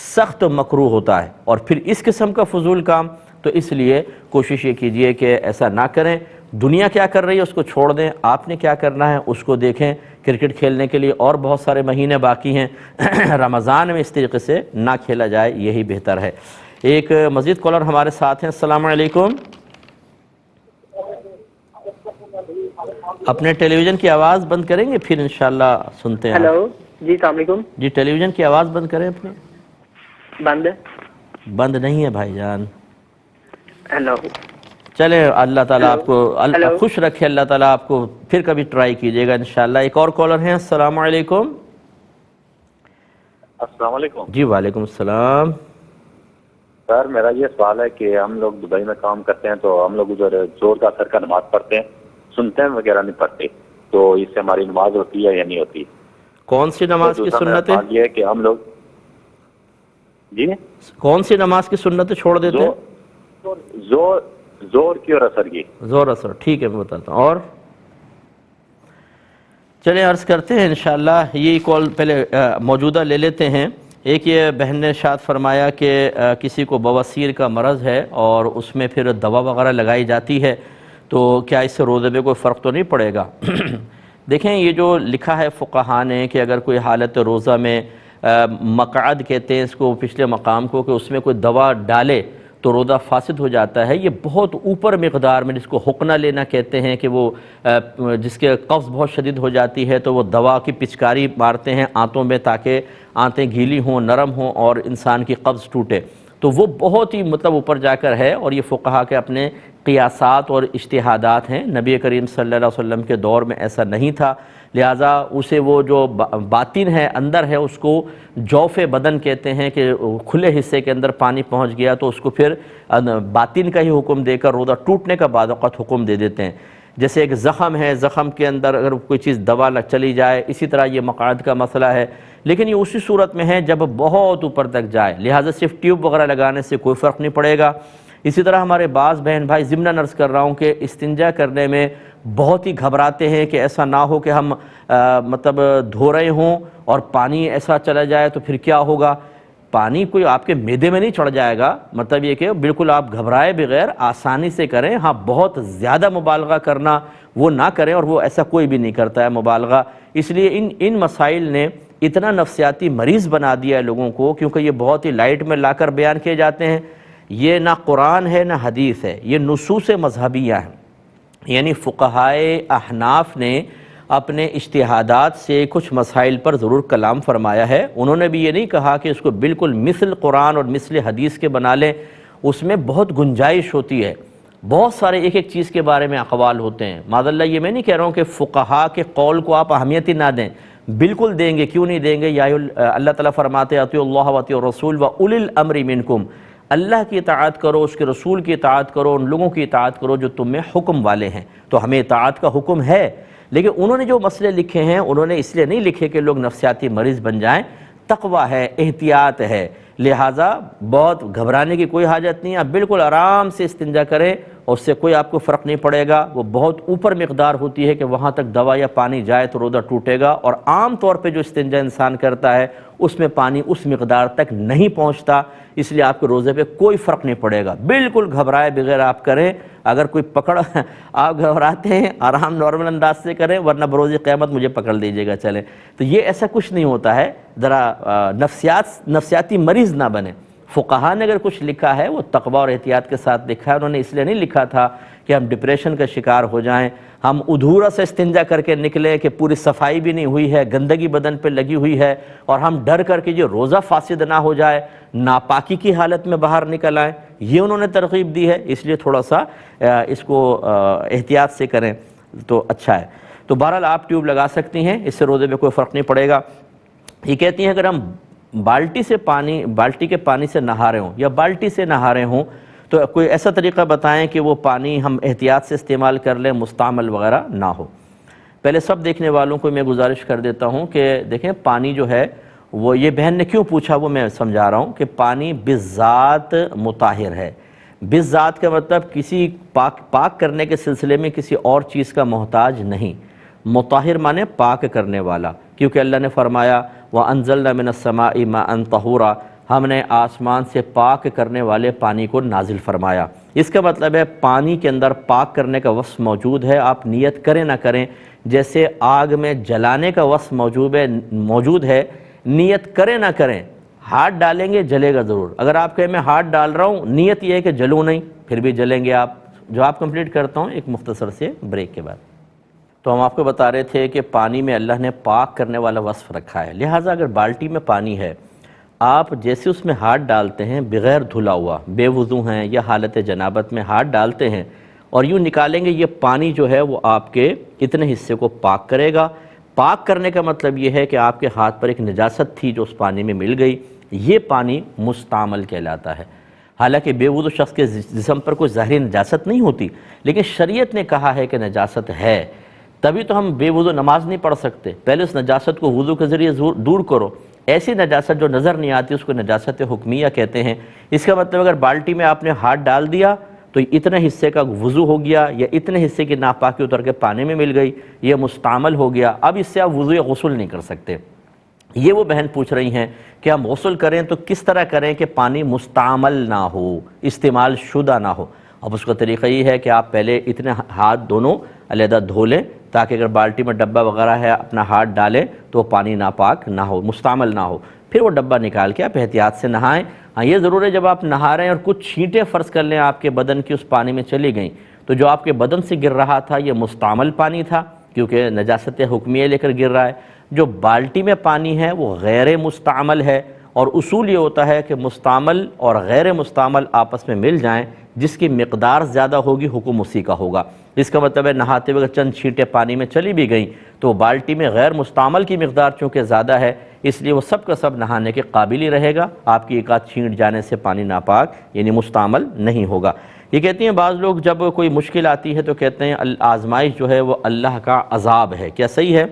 سخت مکروہ ہوتا ہے. اور پھر اس قسم کا فضول کام، تو اس لیے کوشش یہ کیجئے کہ ایسا نہ کریں. دنیا کیا کر رہی ہے اس کو چھوڑ دیں، آپ نے کیا کرنا ہے اس کو دیکھیں. کرکٹ کھیلنے کے لیے اور بہت سارے مہینے باقی ہیں. رمضان میں اس طریقے سے نہ کھیلا جائے، یہی بہتر ہے. ایک مزید کالر ہمارے ساتھ ہیں. السلام علیکم. اپنے ٹیلی ویژن کی آواز بند کریں گے پھر انشاءاللہ سنتے ہیں. ہیلو جی، السلام علیکم. جی ٹیلی ویژن کی آواز بند کریں اپنے. بند ہے؟ بند نہیں ہے بھائی جان. ہیلو. چلے اللہ تعالیٰ آپ کو خوش رکھے. اللہ تعالیٰ آپ کو پھر کبھی ٹرائی کیجیے گا انشاءاللہ. ایک اور کالر ہیں. السلام علیکم. السلام علیکم. جی وعلیکم السلام. سر میرا یہ سوال ہے کہ ہم لوگ دبئی میں کام کرتے ہیں تو ہم لوگ ادھر زور کا اثر کا نماز پڑھتے ہیں، سنتے ہیں وغیرہ نہیں پڑھتے، تو اس سے ہماری نماز ہوتی ہے یا نہیں ہوتی؟ کون سی نماز کی سنت ہے؟ یہ ہے کہ ہم لوگ جی کون سی نماز کی سنت چھوڑ دیتے ہیں؟ زور کی اور اثر کی. زور اثر. ٹھیک ہے میں بتاتا ہوں. اور چلیں عرض کرتے ہیں انشاءاللہ. یہ کال پہلے موجودہ لے لیتے ہیں. ایک یہ بہن نے ارشاد فرمایا کہ کسی کو بواسیر کا مرض ہے اور اس میں پھر دوا وغیرہ لگائی جاتی ہے، تو کیا اس سے روزے پہ کوئی فرق تو نہیں پڑے گا؟ دیکھیں یہ جو لکھا ہے فقہاء نے کہ اگر کوئی حالت روزہ میں مقعد کہتے ہیں اس کو، پچھلے مقام کو، کہ اس میں کوئی دوا ڈالے تو روزہ فاسد ہو جاتا ہے۔ یہ بہت اوپر مقدار میں، جس کو حقنہ لینا کہتے ہیں، کہ وہ جس کے قبض بہت شدید ہو جاتی ہے تو وہ دوا کی پچکاری مارتے ہیں آنتوں میں تاکہ آنتیں گیلی ہوں، نرم ہوں اور انسان کی قبض ٹوٹے، تو وہ بہت ہی اوپر جا کر ہے، اور یہ فقہا کے اپنے قیاسات اور اجتہادات ہیں۔ نبی کریم صلی اللہ علیہ وسلم کے دور میں ایسا نہیں تھا، لہٰذا اسے وہ جو باطن ہے، اندر ہے، اس کو جوف بدن کہتے ہیں، کہ کھلے حصے کے اندر پانی پہنچ گیا تو اس کو پھر باطن کا ہی حکم دے کر روزہ ٹوٹنے کا بعض اوقات حکم دے دیتے ہیں۔ جیسے ایک زخم ہے، زخم کے اندر اگر کوئی چیز دوا چلی جائے، اسی طرح یہ مقعد کا مسئلہ ہے، لیکن یہ اسی صورت میں ہے جب بہت اوپر تک جائے، لہٰذا صرف ٹیوب وغیرہ لگانے سے کوئی فرق نہیں پڑے گا۔ اسی طرح ہمارے بعض بہن بھائی ضمناً عرض کر رہا ہوں کہ استنجا کرنے میں بہت ہی گھبراتے ہیں کہ ایسا نہ ہو کہ ہم دھو رہے ہوں اور پانی ایسا چلا جائے تو پھر کیا ہوگا۔ پانی کوئی آپ کے معدے میں نہیں چڑھ جائے گا، مطلب یہ کہ بالکل آپ گھبرائے بغیر آسانی سے کریں۔ ہاں، بہت زیادہ مبالغہ کرنا وہ نہ کریں، اور وہ ایسا کوئی بھی نہیں کرتا ہے مبالغہ۔ اس لیے ان مسائل نے اتنا نفسیاتی مریض بنا دیا ہے لوگوں کو، کیونکہ یہ بہت ہی لائٹ میں لا کر بیان کیے جاتے ہیں۔ یہ نہ قرآن ہے نہ حدیث ہے، یہ نصوص مذہبیہ ہیں، یعنی فقہائے احناف نے اپنے اجتہادات سے کچھ مسائل پر ضرور کلام فرمایا ہے۔ انہوں نے بھی یہ نہیں کہا کہ اس کو بالکل مثل قرآن اور مثل حدیث کے بنا لیں، اس میں بہت گنجائش ہوتی ہے، بہت سارے ایک ایک چیز کے بارے میں اقوال ہوتے ہیں۔ معاذ اللہ یہ میں نہیں کہہ رہا ہوں کہ فقہا کے قول کو آپ اہمیت ہی نہ دیں، بالکل دیں گے، کیوں نہیں دیں گے۔ اللہ تعالیٰ فرماتے اطیعوا اللہ واطیعوا الرسول واولی الامر منکم، اللہ کی اطاعت کرو، اس کے رسول کی اطاعت کرو، ان لوگوں کی اطاعت کرو جو تم میں حکم والے ہیں۔ تو ہمیں اطاعت کا حکم ہے، لیکن انہوں نے جو مسئلے لکھے ہیں انہوں نے اس لیے نہیں لکھے کہ لوگ نفسیاتی مریض بن جائیں، تقوی ہے، احتیاط ہے، لہٰذا بہت گھبرانے کی کوئی حاجت نہیں، آپ بالکل آرام سے استنجا کریں اور اس سے کوئی آپ کو فرق نہیں پڑے گا۔ وہ بہت اوپر مقدار ہوتی ہے کہ وہاں تک دوا یا پانی جائے تو روزہ ٹوٹے گا، اور عام طور پہ جو استنجا انسان کرتا ہے اس میں پانی اس مقدار تک نہیں پہنچتا، اس لیے آپ کے روزے پہ کوئی فرق نہیں پڑے گا۔ بالکل گھبرائے بغیر آپ کریں، اگر کوئی پکڑ آپ گھبراتے ہیں آرام نارمل انداز سے کریں، ورنہ بروز قیامت مجھے پکڑ لیجیے گا چلیں۔ تو یہ ایسا کچھ نہیں ہوتا ہے، ذرا نفسیاتی مریض نہ بنے۔ فقہا نے اگر کچھ لکھا ہے وہ تقوی اور احتیاط کے ساتھ لکھا ہے، انہوں نے اس لیے نہیں لکھا تھا کہ ہم ڈپریشن کا شکار ہو جائیں، ہم ادھورا سے استنجا کر کے نکلیں کہ پوری صفائی بھی نہیں ہوئی ہے، گندگی بدن پہ لگی ہوئی ہے، اور ہم ڈر کر کے جو روزہ فاسد نہ ہو جائے، ناپاکی کی حالت میں باہر نکل آئیں، یہ انہوں نے ترغیب دی ہے۔ اس لیے تھوڑا سا اس کو احتیاط سے کریں تو اچھا ہے۔ تو بہرحال آپ ٹیوب لگا سکتی ہیں، اس سے روزے میں کوئی فرق نہیں پڑے گا۔ یہ کہتی ہیں اگر ہم بالٹی کے پانی سے نہا رہے ہوں یا بالٹی سے نہا رہے ہوں تو کوئی ایسا طریقہ بتائیں کہ وہ پانی ہم احتیاط سے استعمال کر لیں، مستعمل وغیرہ نہ ہو۔ پہلے سب دیکھنے والوں کو میں گزارش کر دیتا ہوں کہ دیکھیں پانی جو ہے وہ، یہ بہن نے کیوں پوچھا وہ میں سمجھا رہا ہوں کہ پانی بذات مطہر ہے۔ بذات کا مطلب کسی پاک کرنے کے سلسلے میں کسی اور چیز کا محتاج نہیں، مطہر مانے پاک کرنے والا، کیونکہ اللہ نے فرمایا وَأَنزَلْنَا مِنَ السَّمَاءِ مَاءً طَهُورًا، ہم نے آسمان سے پاک کرنے والے پانی کو نازل فرمایا۔ اس کا مطلب ہے پانی کے اندر پاک کرنے کا وصف موجود ہے، آپ نیت کریں نہ کریں، جیسے آگ میں جلانے کا وصف موجود ہے، نیت کریں نہ کریں، ہاتھ ڈالیں گے جلے گا ضرور۔ اگر آپ کہیں میں ہاتھ ڈال رہا ہوں، نیت یہ ہے کہ جلوں نہیں، پھر بھی جلیں گے آپ۔ جواب کمپلیٹ کرتا ہوں ایک مختصر سے بریک کے بعد۔ تو ہم آپ کو بتا رہے تھے کہ پانی میں اللہ نے پاک کرنے والا وصف رکھا ہے، لہٰذا اگر بالٹی میں پانی ہے، آپ جیسے اس میں ہاتھ ڈالتے ہیں بغیر دھلا ہوا، بے وضو ہیں یا حالت جنابت میں ہاتھ ڈالتے ہیں اور یوں نکالیں گے، یہ پانی جو ہے وہ آپ کے اتنے حصے کو پاک کرے گا۔ پاک کرنے کا مطلب یہ ہے کہ آپ کے ہاتھ پر ایک نجاست تھی جو اس پانی میں مل گئی، یہ پانی مستعمل کہلاتا ہے۔ حالانکہ بے وضو شخص کے جسم پر کوئی ظاہری نجاست نہیں ہوتی، لیکن شریعت نے کہا ہے کہ نجاست ہے، تبھی تو ہم بے وضو نماز نہیں پڑھ سکتے۔ پہلے اس نجاست کو وضو کے ذریعے دور کرو۔ ایسی نجاست جو نظر نہیں آتی اس کو نجاست حکمیہ کہتے ہیں۔ اس کا مطلب اگر بالٹی میں آپ نے ہاتھ ڈال دیا تو اتنے حصے کا وضو ہو گیا، یا اتنے حصے کی ناپاکی اتر کے پانی میں مل گئی، یہ مستعمل ہو گیا، اب اس سے آپ وضو یا غسل نہیں کر سکتے۔ یہ وہ بہن پوچھ رہی ہیں کہ ہم غسل کریں تو کس طرح کریں کہ پانی مستعمل نہ ہو، استعمال شدہ نہ ہو۔ اب اس کا طریقہ یہ ہے کہ آپ پہلے اتنے ہاتھ دونوں علیحدہ دھو لیں، تاکہ اگر بالٹی میں ڈبہ وغیرہ ہے اپنا ہاتھ ڈالیں تو پانی ناپاک نہ ہو، مستعمل نہ ہو۔ پھر وہ ڈبہ نکال کے آپ احتیاط سے نہائیں۔ ہاں یہ ضرور ہے جب آپ نہا رہے ہیں اور کچھ چھینٹیں فرض کر لیں آپ کے بدن کی اس پانی میں چلی گئیں، تو جو آپ کے بدن سے گر رہا تھا یہ مستعمل پانی تھا کیونکہ نجاست حکمیہ لے کر گر رہا ہے، جو بالٹی میں پانی ہے وہ غیر مستعمل ہے، اور اصول یہ ہوتا ہے کہ مستعمل اور غیر مستعمل آپس میں مل جائیں، جس کی مقدار زیادہ ہوگی حکم اسی کا ہوگا۔ اس کا مطلب ہے نہاتے ہوئے چند چھینٹیں پانی میں چلی بھی گئیں تو بالٹی میں غیر مستعمل کی مقدار چونکہ زیادہ ہے، اس لیے وہ سب کا سب نہانے کے قابل ہی رہے گا، آپ کی ایک آدھ چھینٹ جانے سے پانی ناپاک یعنی مستعمل نہیں ہوگا۔ یہ کہتی ہیں بعض لوگ جب کوئی مشکل آتی ہے تو کہتے ہیں آزمائش جو ہے وہ اللہ کا عذاب ہے، کیا صحیح ہے؟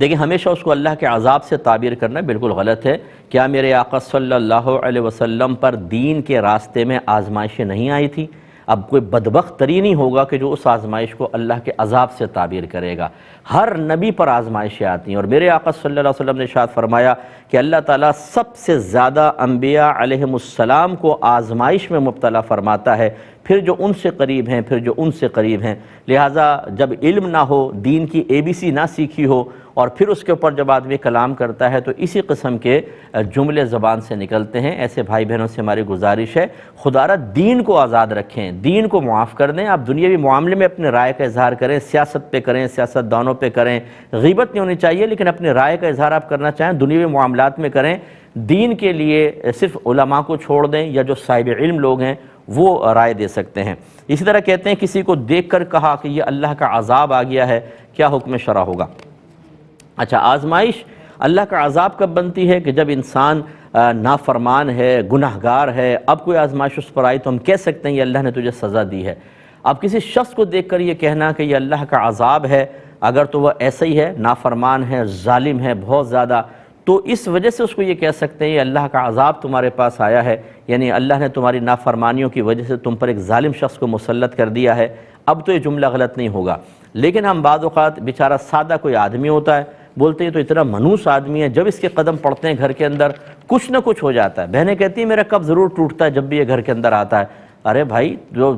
دیکھیں ہمیشہ اس کو اللہ کے عذاب سے تعبیر کرنا بالکل غلط ہے۔ کیا میرے آقا صلی اللہ علیہ وسلم پر دین کے راستے میں آزمائشیں نہیں آئی تھی؟ اب کوئی بدبخت ترین ہی ہوگا کہ جو اس آزمائش کو اللہ کے عذاب سے تعبیر کرے گا۔ ہر نبی پر آزمائشیں آتی ہیں، اور میرے آقا صلی اللہ علیہ وسلم نے ارشاد فرمایا کہ اللہ تعالیٰ سب سے زیادہ انبیاء علیہم السلام کو آزمائش میں مبتلا فرماتا ہے، پھر جو ان سے قریب ہیں، پھر جو ان سے قریب ہیں۔ لہٰذا جب علم نہ ہو، دین کی ABC نہ سیکھی ہو، اور پھر اس کے اوپر جب آدمی کلام کرتا ہے تو اسی قسم کے جملے زبان سے نکلتے ہیں۔ ایسے بھائی بہنوں سے ہماری گزارش ہے خدا را دین کو آزاد رکھیں، دین کو معاف کر دیں۔ آپ دنیاوی معاملے میں اپنے رائے کا اظہار کریں، سیاست پہ کریں، سیاست دانوں پہ کریں، غیبت نہیں ہونی چاہیے، لیکن اپنے رائے کا اظہار آپ کرنا چاہیں دنیاوی معاملات میں کریں۔ دین کے لیے صرف علماء کو چھوڑ دیں یا جو صاحب علم لوگ ہیں وہ رائے دے سکتے ہیں۔ اسی طرح کہتے ہیں کسی کو دیکھ کر کہا کہ یہ اللہ کا عذاب آ گیا ہے، کیا حکم شرع ہوگا؟ اچھا، آزمائش اللہ کا عذاب کب بنتی ہے؟ کہ جب انسان نافرمان ہے، گناہگار ہے، اب کوئی آزمائش اس پر آئی تو ہم کہہ سکتے ہیں یہ اللہ نے تجھے سزا دی ہے۔ اب کسی شخص کو دیکھ کر یہ کہنا کہ یہ اللہ کا عذاب ہے، اگر تو وہ ایسا ہی ہے، نافرمان ہے، ظالم ہے بہت زیادہ، تو اس وجہ سے اس کو یہ کہہ سکتے ہیں یہ اللہ کا عذاب تمہارے پاس آیا ہے، یعنی اللہ نے تمہاری نافرمانیوں کی وجہ سے تم پر ایک ظالم شخص کو مسلط کر دیا ہے۔ اب تو یہ جملہ غلط نہیں ہوگا، لیکن ہم بعض اوقات بیچارہ سادہ کوئی آدمی ہوتا ہے، بولتے ہیں تو اتنا منوس آدمی ہے، جب اس کے قدم پڑتے ہیں گھر کے اندر کچھ نہ کچھ ہو جاتا ہے۔ بہنیں کہتی ہیں میرا کب ضرور ٹوٹتا ہے جب بھی یہ گھر کے اندر آتا ہے۔ ارے بھائی، جو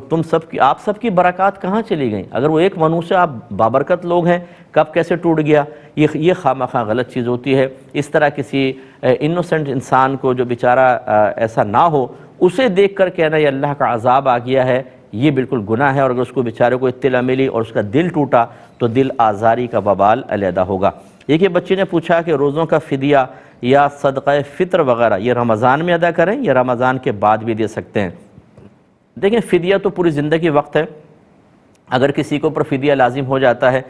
آپ سب کی برکات کہاں چلی گئیں؟ اگر وہ ایک منوس ہے، آپ بابرکت لوگ ہیں، کب کیسے ٹوٹ گیا؟ یہ خواہ غلط چیز ہوتی ہے۔ اس طرح کسی انوسنٹ انسان کو جو بیچارہ ایسا نہ ہو، اسے دیکھ کر کہنا یہ اللہ کا عذاب آ گیا ہے، یہ بالکل گناہ ہے، اور اگر اس کو بیچارے کو اطلاع ملی اور اس کا دل ٹوٹا تو دل آزاری کا وبال علیحدہ ہوگا۔ ایک بچی نے پوچھا کہ روزوں کا فدیہ یا صدقہ فطر وغیرہ یہ رمضان میں ادا کریں یا رمضان کے بعد بھی دے سکتے ہیں؟ دیکھیں فدیہ تو پوری زندگی وقت ہے۔ اگر کسی کے اوپر فدیہ لازم ہو جاتا ہے،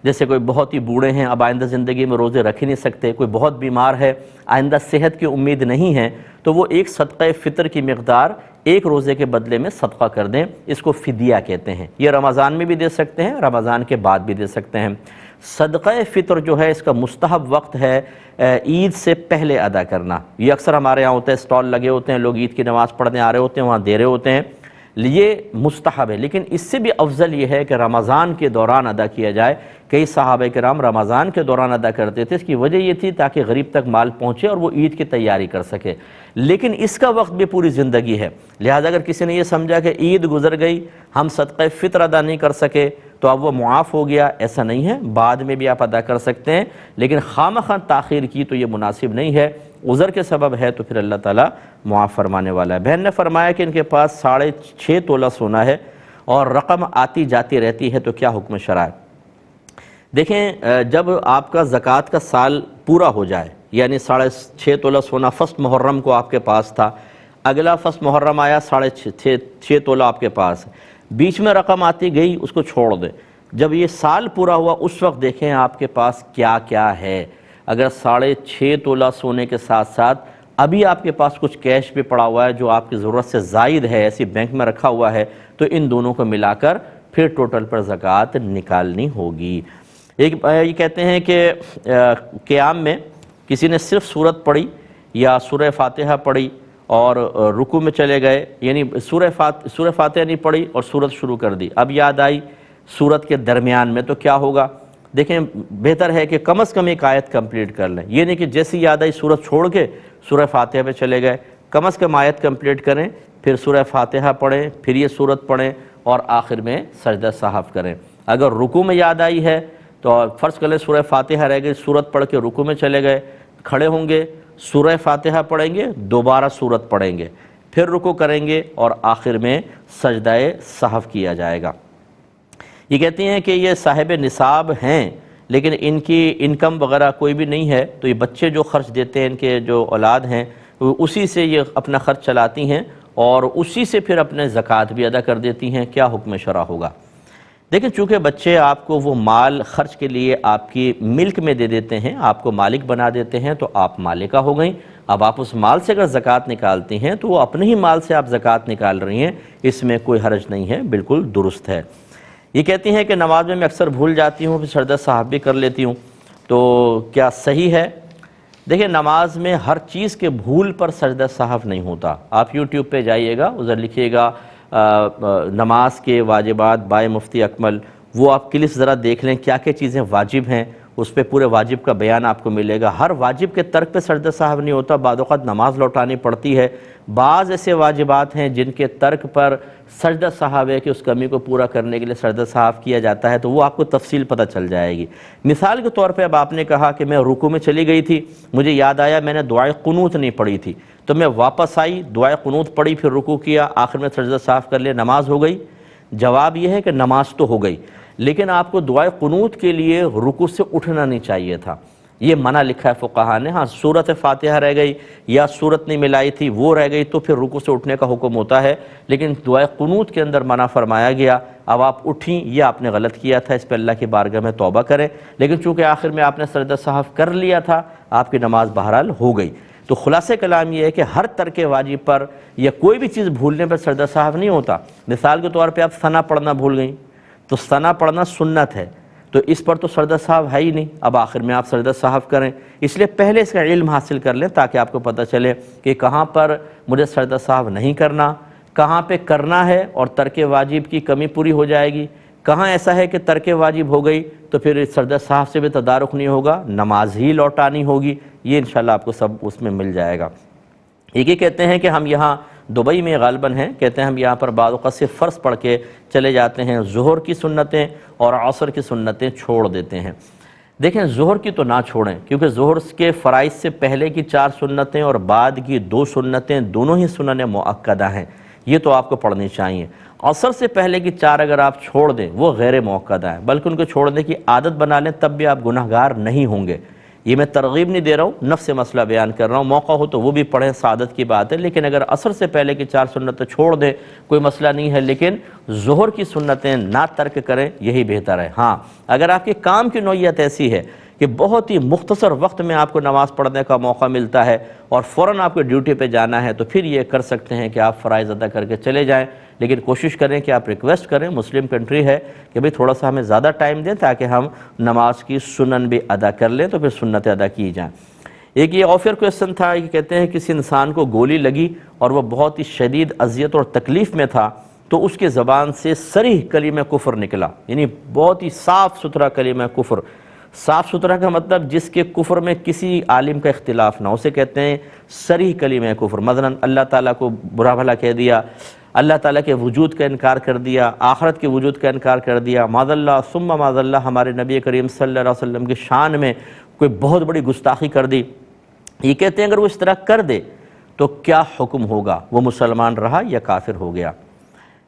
جیسے کوئی بہت ہی بوڑھے ہیں، اب آئندہ زندگی میں روزے رکھ ہی نہیں سکتے، کوئی بہت بیمار ہے، آئندہ صحت کی امید نہیں ہے، تو وہ ایک صدقہ فطر کی مقدار ایک روزے کے بدلے میں صدقہ کر دیں، اس کو فدیہ کہتے ہیں۔ یہ رمضان میں بھی دے سکتے ہیں، رمضان کے بعد بھی دے سکتے ہیں۔ صدقہ فطر جو ہے اس کا مستحب وقت ہے عید سے پہلے ادا کرنا۔ یہ اکثر ہمارے یہاں ہوتا ہے، اسٹال لگے ہوتے ہیں، لوگ عید کی نماز پڑھنے آ رہے ہوتے ہیں، وہاں دے رہے ہوتے ہیں، یہ مستحب ہے، لیکن اس سے بھی افضل یہ ہے کہ رمضان کے دوران ادا کیا جائے۔ کئی صحابہ کرام رمضان کے دوران ادا کرتے تھے، اس کی وجہ یہ تھی تاکہ غریب تک مال پہنچے اور وہ عید کی تیاری کر سکے، لیکن اس کا وقت بھی پوری زندگی ہے۔ لہذا اگر کسی نے یہ سمجھا کہ عید گزر گئی، ہم صدقہ فطر ادا نہیں کر سکے تو اب وہ معاف ہو گیا، ایسا نہیں ہے، بعد میں بھی آپ ادا کر سکتے ہیں، لیکن خواہ تاخیر کی تو یہ مناسب نہیں ہے۔ عذر کے سبب ہے تو پھر اللہ تعالیٰ معاف فرمانے والا ہے۔ بہن نے فرمایا کہ ان کے پاس 6.5 تولہ سونا ہے اور رقم آتی جاتی رہتی ہے، تو کیا حکم شرع ہے؟ دیکھیں جب آپ کا زکوٰۃ کا سال پورا ہو جائے، یعنی 6.5 تولہ سونا فرسٹ محرم کو آپ کے پاس تھا، اگلا فرسٹ محرم آیا 6.5 تولہ آپ کے پاس، بیچ میں رقم آتی گئی، اس کو چھوڑ دیں۔ جب یہ سال پورا ہوا اس وقت دیکھیں آپ کے پاس کیا کیا ہے۔ اگر 6.5 تولہ سونے کے ساتھ ساتھ ابھی آپ کے پاس کچھ کیش بھی پڑا ہوا ہے جو آپ کی ضرورت سے زائد ہے، ایسی بینک میں رکھا ہوا ہے، تو ان دونوں کو ملا کر پھر ٹوٹل پر زکوٰۃ نکالنی ہوگی۔ یہ کہتے ہیں کہ قیام میں کسی نے صرف سورت پڑھی یا سورہ فاتحہ پڑھی اور رکوع میں چلے گئے، یعنی سورہ فاتحہ نہیں پڑھی اور سورت شروع کر دی، اب یاد آئی سورت کے درمیان میں، تو کیا ہوگا؟ دیکھیں بہتر ہے کہ کم از کم ایک آیت کمپلیٹ کر لیں، یہ نہیں کہ جیسی یاد آئی سورت چھوڑ کے سورہ فاتحہ پہ چلے گئے، کم از کم آیت کمپلیٹ کریں، پھر سورہ فاتحہ پڑھیں، پھر یہ سورت پڑھیں اور آخر میں سجدہ سہو کریں۔ اگر رکوع میں یاد آئی ہے تو فرض کر لیں سورہ فاتحہ رہ گئی، سورت پڑھ کے رکوع میں چلے گئے، کھڑے ہوں گے سورہ فاتحہ پڑھیں گے، دوبارہ سورت پڑھیں گے، پھر رکوع کریں گے اور آخر میں سجدہ سہو کیا جائے گا۔ یہ کہتی ہیں کہ یہ صاحب نصاب ہیں لیکن ان کی انکم وغیرہ کوئی بھی نہیں ہے، تو یہ بچے جو خرچ دیتے ہیں، ان کے جو اولاد ہیں، اسی سے یہ اپنا خرچ چلاتی ہیں اور اسی سے پھر اپنے زکوٰۃ بھی ادا کر دیتی ہیں۔ کیا حکم شرع ہوگا؟ دیکھیں، چونکہ بچے آپ کو وہ مال خرچ کے لیے آپ کی ملک میں دے دیتے ہیں، آپ کو مالک بنا دیتے ہیں، تو آپ مالکہ ہو گئیں۔ اب آپ اس مال سے اگر زکوٰۃ نکالتی ہیں تو وہ اپنے ہی مال سے آپ زکوٰۃ نکال رہی ہیں، اس میں کوئی حرج نہیں ہے، بالکل درست ہے۔ یہ کہتی ہیں کہ نماز میں اکثر بھول جاتی ہوں، پھر سجدہ سہو بھی کر لیتی ہوں، تو کیا صحیح ہے؟ دیکھیں، نماز میں ہر چیز کے بھول پر سجدہ سہو نہیں ہوتا۔ آپ یوٹیوب پہ جائیے گا، ادھر لکھیے گا نماز کے واجبات بائے مفتی اکمل، وہ آپ کلپس ذرا دیکھ لیں کیا کیا چیزیں واجب ہیں، اس پہ پورے واجب کا بیان آپ کو ملے گا۔ ہر واجب کے ترک پہ سجدہ سہو نہیں ہوتا، بعض اوقات نماز لوٹانی پڑتی ہے، بعض ایسے واجبات ہیں جن کے ترک پر سجدہ سہو ہے کہ اس کمی کو پورا کرنے کے لیے سجدہ سہو کیا جاتا ہے، تو وہ آپ کو تفصیل پتہ چل جائے گی۔ مثال کے طور پہ اب آپ نے کہا کہ میں رکوع میں چلی گئی تھی، مجھے یاد آیا میں نے دعائے قنوت نہیں پڑھی تھی، تو میں واپس آئی، دعائے قنوت پڑھی، پھر رکوع کیا، آخر میں سجدہ سہو کر لیا، نماز ہو گئی؟ جواب یہ ہے کہ نماز تو ہو گئی، لیکن آپ کو دعائے قنوت کے لیے رکوع سے اٹھنا نہیں چاہیے تھا، یہ منع لکھا ہے فقہا نے۔ ہاں، سورت فاتحہ رہ گئی یا سورت نہیں ملائی تھی وہ رہ گئی تو پھر رکوع سے اٹھنے کا حکم ہوتا ہے، لیکن دعائے قنوت کے اندر منع فرمایا گیا۔ اب آپ اٹھیں، یہ آپ نے غلط کیا تھا، اس پہ اللہ کی بارگاہ میں توبہ کریں، لیکن چونکہ آخر میں آپ نے سجدہ سہو کر لیا تھا، آپ کی نماز بہرحال ہو گئی۔ تو خلاصہ کلام یہ ہے کہ ہر ترک واجب پر یا کوئی بھی چیز بھولنے پر سجدہ سہو نہیں ہوتا۔ مثال کے طور پہ آپ ثنا پڑھنا بھول گئیں، تو ثنا پڑھنا سنت ہے، تو اس پر تو سجدہ سہو ہے ہی نہیں، اب آخر میں آپ سجدہ سہو کریں، اس لیے پہلے اس کا علم حاصل کر لیں تاکہ آپ کو پتہ چلے کہ کہاں پر مجھے سجدہ سہو نہیں کرنا، کہاں پہ کرنا ہے اور ترک واجب کی کمی پوری ہو جائے گی، کہاں ایسا ہے کہ ترک واجب ہو گئی تو پھر سجدہ سہو سے بھی تدارک نہیں ہوگا، نماز ہی لوٹانی ہوگی، یہ انشاءاللہ آپ کو سب اس میں مل جائے گا۔ یہ کہتے ہیں کہ ہم یہاں دبئی میں غالباً ہیں، کہتے ہیں ہم یہاں پر بعض اوقات صرف فرض پڑھ کے چلے جاتے ہیں، ظہر کی سنتیں اور عصر کی سنتیں چھوڑ دیتے ہیں۔ دیکھیں، ظہر کی تو نہ چھوڑیں، کیونکہ ظہر کے فرائض سے پہلے کی 4 سنتیں اور بعد کی 2 سنتیں دونوں ہی سنن مؤکدہ ہیں، یہ تو آپ کو پڑھنی چاہیے۔ عصر سے پہلے کی 4 اگر آپ چھوڑ دیں وہ غیر مؤکدہ ہیں، بلکہ ان کو چھوڑنے کی عادت بنا لیں، تب بھی آپ گناہگار نہیں ہوں گے۔ یہ میں ترغیب نہیں دے رہا ہوں، نفس مسئلہ بیان کر رہا ہوں، موقع ہو تو وہ بھی پڑھیں، سعادت کی بات ہے، لیکن اگر عصر سے پہلے کی 4 سنتیں چھوڑ دیں کوئی مسئلہ نہیں ہے، لیکن ظہر کی سنتیں نہ ترک کریں، یہی بہتر ہے۔ ہاں، اگر آپ کے کام کی نوعیت ایسی ہے کہ بہت ہی مختصر وقت میں آپ کو نماز پڑھنے کا موقع ملتا ہے اور فوراً آپ کو ڈیوٹی پہ جانا ہے، تو پھر یہ کر سکتے ہیں کہ آپ فرائض ادا کر کے چلے جائیں، لیکن کوشش کریں کہ آپ ریکویسٹ کریں، مسلم کنٹری ہے، کہ بھئی تھوڑا سا ہمیں زیادہ ٹائم دیں تاکہ ہم نماز کی سنن بھی ادا کر لیں، تو پھر سنتیں ادا کی جائیں۔ ایک یہ آفر کویسچن تھا، یہ کہتے ہیں کسی انسان کو گولی لگی اور وہ بہت ہی شدید اذیت اور تکلیف میں تھا، تو اس کے زبان سے صریح کلمہ کفر نکلا، یعنی بہت ہی صاف ستھرا کلمہ کفر۔ صاف ستھرا کا مطلب جس کے کفر میں کسی عالم کا اختلاف نہ ہو، اسے کہتے ہیں صریح کلمہ کفر۔ مثلا اللہ تعالیٰ کو برا بھلا کہہ دیا، اللہ تعالیٰ کے وجود کا انکار کر دیا، آخرت کے وجود کا انکار کر دیا، معاذ اللہ ثم معاذ اللہ ہمارے نبی کریم صلی اللہ علیہ وسلم کی شان میں کوئی بہت بڑی گستاخی کر دی۔ یہ کہتے ہیں اگر وہ اس طرح کر دے تو کیا حکم ہوگا، وہ مسلمان رہا یا کافر ہو گیا؟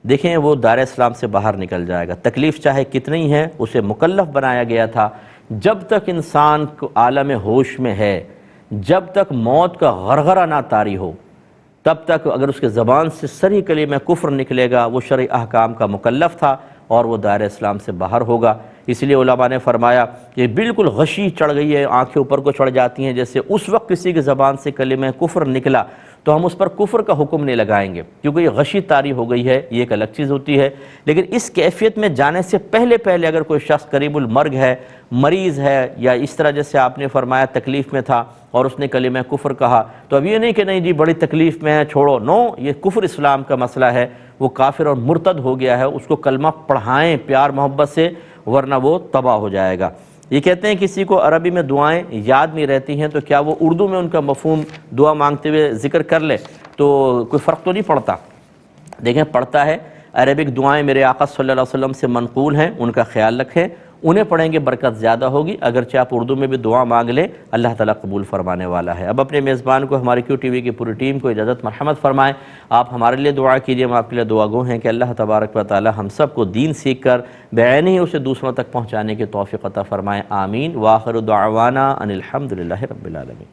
دیکھیں، وہ دار اسلام سے باہر نکل جائے گا، تکلیف چاہے کتنی ہے، اسے مکلف بنایا گیا تھا۔ جب تک انسان کو عالم ہوش میں ہے، جب تک موت کا غرغرہ نہ طاری ہو، تب تک اگر اس کے زبان سے صریح کلمہ کفر نکلے گا، وہ شرعی احکام کا مکلف تھا اور وہ دائرہ اسلام سے باہر ہوگا۔ اس لیے علماء نے فرمایا کہ بالکل غشی چڑھ گئی ہے، آنکھیں اوپر کو چڑھ جاتی ہیں، جیسے اس وقت کسی کی زبان سے کلمہ کفر نکلا تو ہم اس پر کفر کا حکم نہیں لگائیں گے، کیونکہ یہ غشی طاری ہو گئی ہے، یہ ایک الگ چیز ہوتی ہے۔ لیکن اس کیفیت میں جانے سے پہلے اگر کوئی شخص قریب المرگ ہے، مریض ہے، یا اس طرح جیسے آپ نے فرمایا تکلیف میں تھا اور اس نے کلمہ کفر کہا، تو اب یہ نہیں کہ نہیں جی بڑی تکلیف میں ہے چھوڑو، نو، یہ کفر اسلام کا مسئلہ ہے، وہ کافر اور مرتد ہو گیا ہے، اس کو کلمہ پڑھائیں پیار محبت سے، ورنہ وہ تباہ ہو جائے گا۔ یہ کہتے ہیں کسی کو عربی میں دعائیں یاد نہیں رہتی ہیں تو کیا وہ اردو میں ان کا مفہوم دعا مانگتے ہوئے ذکر کر لے تو کوئی فرق تو نہیں پڑتا؟ دیکھیں، پڑھتا ہے، عربک دعائیں میرے آقا صلی اللہ علیہ وسلم سے منقول ہیں، ان کا خیال رکھیں، انہیں پڑھیں گے برکت زیادہ ہوگی، اگرچہ آپ اردو میں بھی دعا مانگ لیں اللہ تعالیٰ قبول فرمانے والا ہے۔ اب اپنے میزبان کو، ہماری کیو ٹی وی کی پوری ٹیم کو اجازت مرحمت فرمائیں۔ آپ ہمارے لیے دعا کیجئے، ہم آپ کے لیے دعا گو ہیں کہ اللہ تبارک و تعالیٰ ہم سب کو دین سیکھ کر بعینی اسے دوسروں تک پہنچانے کی توفیق عطا فرمائیں، آمین۔ وآخر دعوانا ان الحمدللہ رب العالمین۔